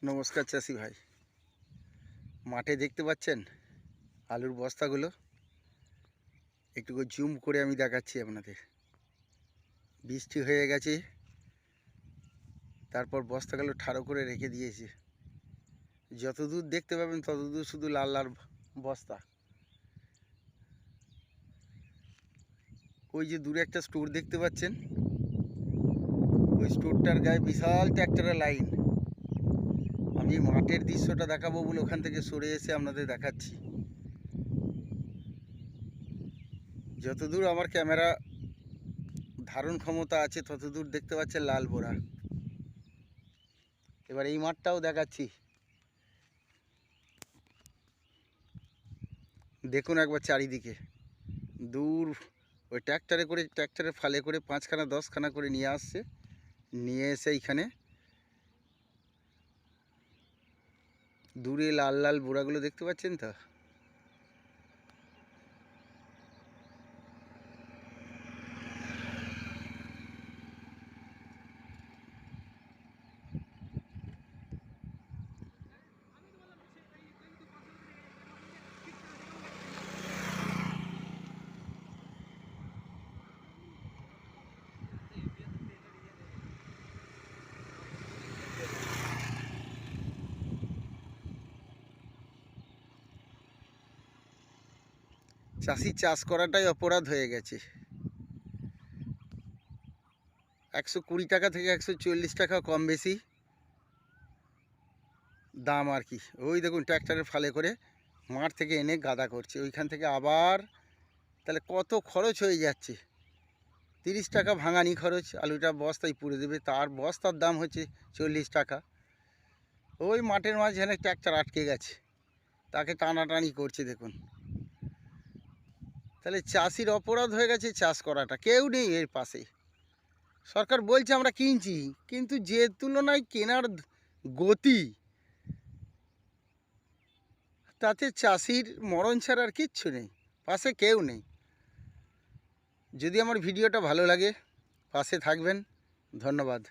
নমস্কার চাষি ভাই, মাঠে দেখতে পাচ্ছেন আলুর বস্তাগুলো। একটু জুম করে আমি দেখাচ্ছি আপনাদের। বৃষ্টি হয়ে গেছে, তারপর বস্তাগুলো ঠাড়ো করে রেখে দিয়েছে। যতদূর দেখতে পাবেন ততদূর শুধু লাল লাল বস্তা। ওই যে দূরে একটা স্টোর দেখতে পাচ্ছেন, ওই স্টোরটার গায়ে বিশাল ট্র্যাক্টরের লাইন। আমি মাঠের দৃশ্যটা দেখাবো বলে ওখান থেকে সরে এসে আপনাদের দেখাচ্ছি। যতদূর আমার ক্যামেরা ধারণ ক্ষমতা আছে ততদূর দেখতে পাচ্ছেন লাল বোরা। এবার এই মাঠটাও দেখাচ্ছি, দেখুন একবার চারিদিকে। দূর ওই ট্র্যাক্টরে ফালে করে 5খানা 10খানা করে নিয়ে আসছে, নিয়ে এসে এইখানে দূরে লাল লাল বোড়াগুলো দেখতে পাচ্ছেন তো। চাষি চাষ করাটাই অপরাধ হয়ে গেছে। 120 টাকা থেকে 140 টাকা কম বেশি দাম আর কি। ওই দেখুন ট্র্যাক্টরের ফালে করে মাঠ থেকে এনে গাদা করছে, ওইখান থেকে আবার তাহলে কত খরচ হয়ে যাচ্ছে। 30 টাকা ভাঙানি খরচ, আলুটা বস্তায় পুড়ে দেবে, তার বস্তার দাম হচ্ছে 40 টাকা। ওই মাঠের মাঝখানে ট্র্যাক্টর আটকে গেছে, তাকে টানাটানি করছে দেখুন। তাহলে চাষির অপরাধ হয়ে গেছে চাষ করাটা, কেউ নেই এর পাশে। সরকার বলছে আমরা কিনছি, কিন্তু যে তুলনায় কেনার গতি, তাতে চাষির মরণ ছাড়া আর কিচ্ছু নেই, পাশে কেউ নেই। যদি আমার ভিডিওটা ভালো লাগে পাশে থাকবেন, ধন্যবাদ।